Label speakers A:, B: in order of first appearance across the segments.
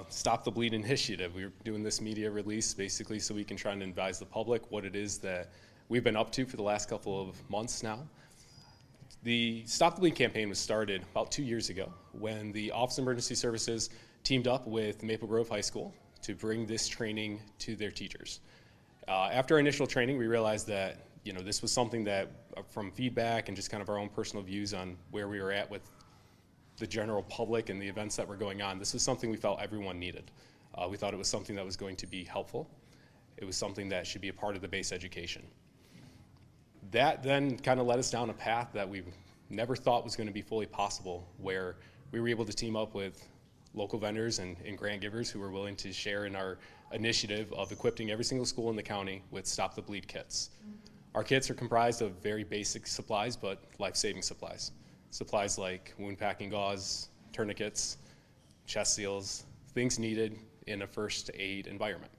A: Stop the Bleed initiative. We're doing this media release basically so we can try and advise the public what it is that we've been up to for the last couple of months now. The Stop the Bleed campaign was started about 2 years ago when the Office of Emergency Services teamed up with Maple Grove High School to bring this training to their teachers. After our initial training, we realized that this was something that, from feedback and just kind of our own personal views on where we were at with the general public and the events that were going on, this was something we felt everyone needed. We thought it was something that was going to be helpful. It was something that should be a part of the base education. That then kind of led us down a path that we never thought was going to be fully possible, where we were able to team up with local vendors and grant givers who were willing to share in our initiative of equipping every single school in the county with Stop the Bleed kits. Our kits are comprised of very basic supplies, but life-saving supplies. Supplies like wound packing gauze, tourniquets, chest seals, things needed in a first aid environment.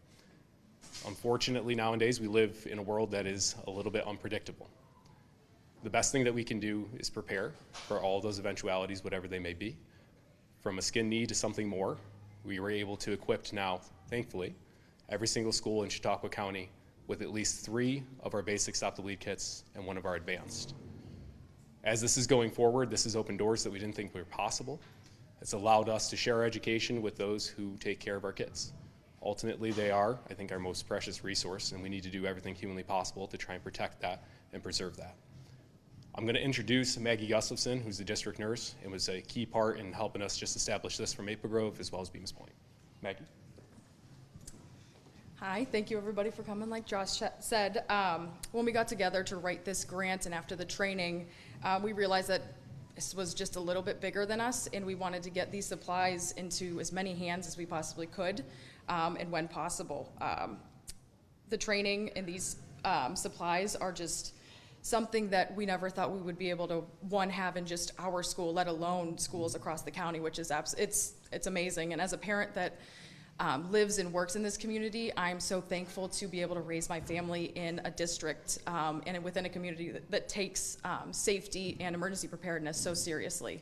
A: Unfortunately, nowadays, we live in a world that is a little bit unpredictable. The best thing that we can do is prepare for all those eventualities, whatever they may be. From a skin knee to something more, we were able to equip now, thankfully, every single school in Chautauqua County with at least 3 of our basic Stop the Bleed kits and 1 of our advanced. As this is going forward, this has opened doors that we didn't think were possible. It's allowed us to share our education with those who take care of our kids. Ultimately, they are, I think, our most precious resource, and we need to do everything humanly possible to try and protect that and preserve that. I'm going to introduce Maggie Gustafson, who's the district nurse, and was a key part in helping us just establish this for Maple Grove as well as Beams Point. Maggie.
B: Hi, thank you everybody for coming. Like Josh said, when we got together to write this grant and after the training, we realized that this was just a little bit bigger than us, and we wanted to get these supplies into as many hands as we possibly could, and when possible. The training and these supplies are just something that we never thought we would be able to, have in just our school, let alone schools across the county, which is it's amazing. And as a parent that lives and works in this community, I'm so thankful to be able to raise my family in a district and within a community that takes safety and emergency preparedness so seriously.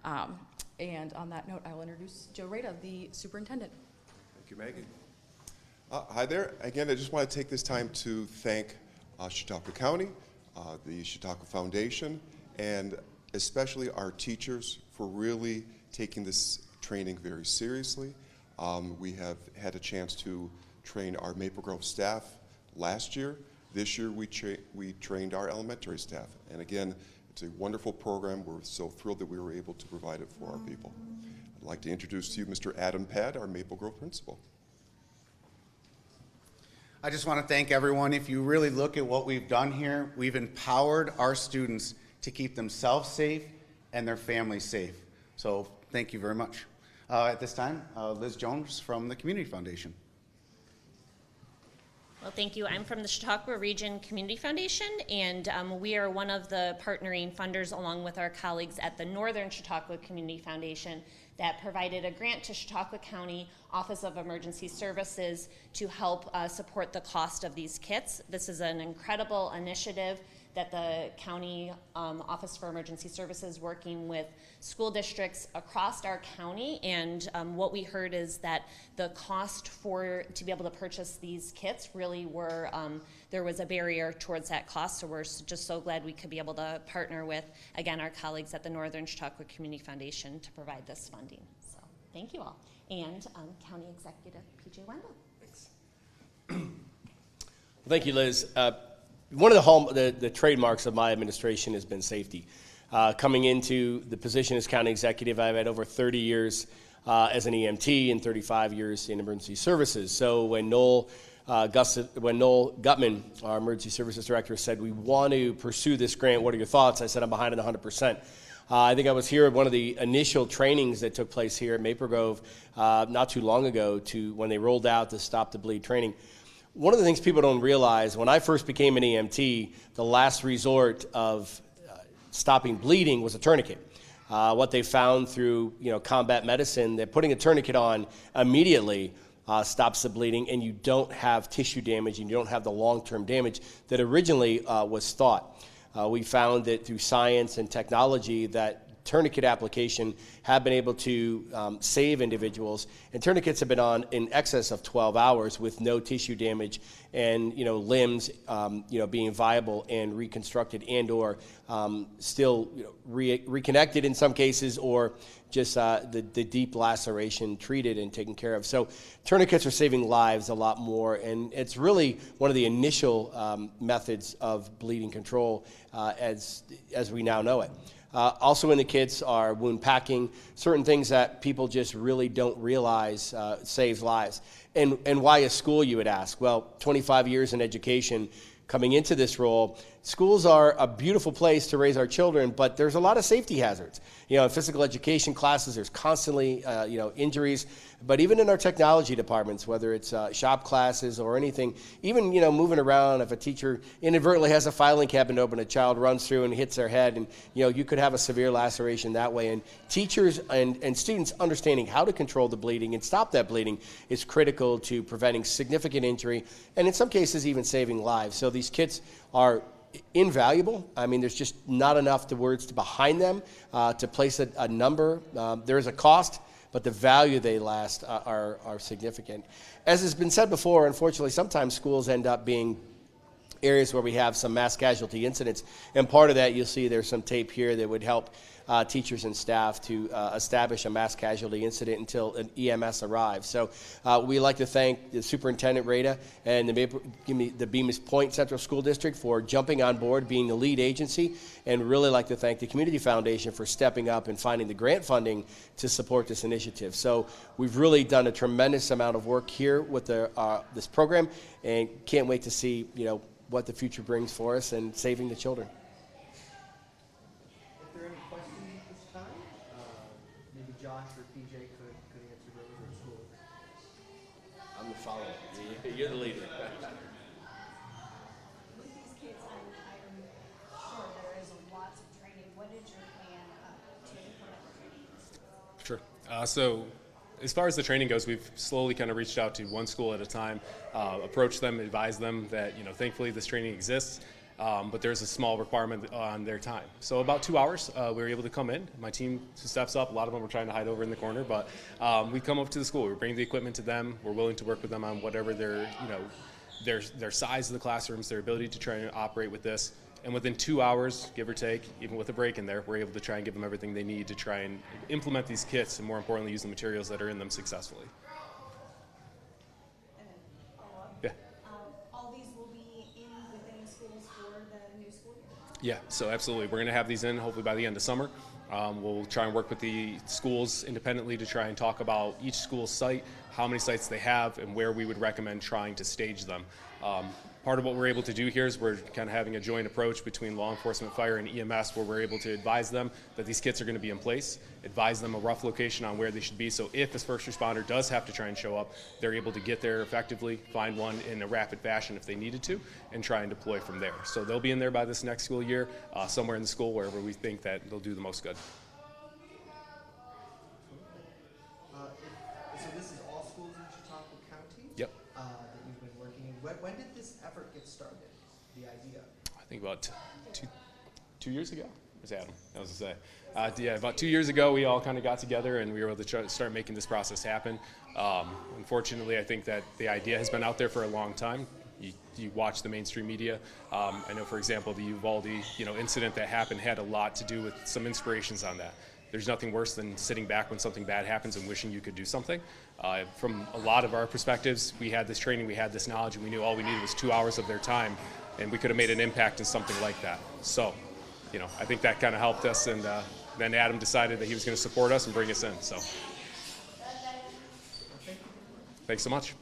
B: And on that note, I will introduce Joe Rada, the superintendent.
C: Thank you, Maggie. Hi there. Again, I just want to take this time to thank Chautauqua County, the Chautauqua Foundation, and especially our teachers for really taking this training very seriously. We have had a chance to train our Maple Grove staff last year. This year we trained our elementary staff. And again, it's a wonderful program. We're so thrilled that we were able to provide it for our people. I'd like to introduce to you Mr. Adam Pad, our Maple Grove principal.
D: I just want to thank everyone. If you really look at what we've done here, we've empowered our students to keep themselves safe and their families safe. So thank you very much. At this time, Liz Jones from the Community Foundation.
E: Well, thank you. I'm from the Chautauqua Region Community Foundation, and we are one of the partnering funders along with our colleagues at the Northern Chautauqua Community Foundation that provided a grant to Chautauqua County Office of Emergency Services to help support the cost of these kits. This is an incredible initiative that the County Office for Emergency Services working with school districts across our county, and what we heard is that the cost to be able to purchase these kits really were, there was a barrier towards that cost, so we're just so glad we could be able to partner with, again, our colleagues at the Northern Chautauqua Community Foundation to provide this funding. So thank you all. And County Executive P.J. Wendell.
F: Thanks. Thank you, Liz. One of the trademarks of my administration has been safety. Coming into the position as county executive, I've had over 30 years as an EMT and 35 years in emergency services. So when Noel Gutman, our emergency services director, said, we want to pursue this grant, what are your thoughts? I said, I'm behind it 100%. I think I was here at one of the initial trainings that took place here at Maple Grove not too long ago when they rolled out the Stop the Bleed training. One of the things people don't realize, when I first became an EMT, the last resort of stopping bleeding was a tourniquet. What they found through combat medicine, that putting a tourniquet on immediately stops the bleeding, and you don't have tissue damage and you don't have the long-term damage that originally was thought. We found that through science and technology that tourniquet application have been able to save individuals, and tourniquets have been on in excess of 12 hours with no tissue damage, and limbs being viable and reconstructed, and or still reconnected in some cases, or just the deep laceration treated and taken care of. So tourniquets are saving lives a lot more, and it's really one of the initial methods of bleeding control as we now know it. Also in the kits are wound packing, certain things that people just really don't realize saves lives. And why a school, you would ask? Well, 25 years in education, coming into this role, schools are a beautiful place to raise our children, but there's a lot of safety hazards. In physical education classes, there's constantly, injuries. But even in our technology departments, whether it's shop classes or anything, even, moving around, if a teacher inadvertently has a filing cabinet open, a child runs through and hits their head, and, you could have a severe laceration that way. And teachers and students understanding how to control the bleeding and stop that bleeding is critical to preventing significant injury, and in some cases even saving lives. So these kits are invaluable. I mean, there's just not enough words behind them to place a number. There is a cost, but the value they last are significant. As has been said before, unfortunately, sometimes schools end up being areas where we have some mass casualty incidents, and part of that, you'll see there's some tape here that would help teachers and staff to establish a mass casualty incident until an EMS arrives. So we like to thank the Superintendent Rada and the Bemis Point Central School District for jumping on board, being the lead agency, and really like to thank the Community Foundation for stepping up and finding the grant funding to support this initiative. So we've really done a tremendous amount of work here with this program, and can't wait to see what the future brings for us and saving the children.
G: Josh or PJ could answer those or school.
F: I'm the follower. You're the leader.
H: With these kids, I'm sure there is lots of training. What is your plan to implement training?
A: Sure. So as far as the training goes, we've slowly kind of reached out to one school at a time, approached them, advised them that, thankfully this training exists. But there's a small requirement on their time. So about 2 hours, we were able to come in. My team steps up. A lot of them were trying to hide over in the corner, but we come up to the school. We bring the equipment to them. We're willing to work with them on whatever their size of the classrooms, their ability to try and operate with this. And within 2 hours, give or take, even with a break in there, we're able to try and give them everything they need to try and implement these kits, and more importantly, use the materials that are in them successfully.
H: And then follow-up.
A: Yeah.
H: All these will be within the schools for the new school year?
A: Yeah, so absolutely. We're going to have these in hopefully by the end of summer. We'll try and work with the schools independently to try and talk about each school's site, how many sites they have, and where we would recommend trying to stage them. Part of what we're able to do here is we're kind of having a joint approach between law enforcement, fire, and EMS, where we're able to advise them that these kits are going to be in place, advise them a rough location on where they should be, so if this first responder does have to try and show up, they're able to get there effectively, find one in a rapid fashion if they needed to, and try and deploy from there. So they'll be in there by this next school year, somewhere in the school wherever we think that they'll do the most good.
G: So this is all schools in Chautauqua County?
A: Yep.
G: That you've been working in. When did this effort get started, the idea?
A: I think about two years ago. Where's Adam? I was going to say. Yeah, about 2 years ago, we all kind of got together and we were able to try to start making this process happen. Unfortunately, I think that the idea has been out there for a long time. You watch the mainstream media. I know, for example, the Uvalde incident that happened had a lot to do with some inspirations on that. There's nothing worse than sitting back when something bad happens and wishing you could do something. From a lot of our perspectives, we had this training, we had this knowledge, and we knew all we needed was 2 hours of their time, and we could have made an impact in something like that. So, I think that kind of helped us, and then Adam decided that he was going to support us and bring us in. So, thanks so much.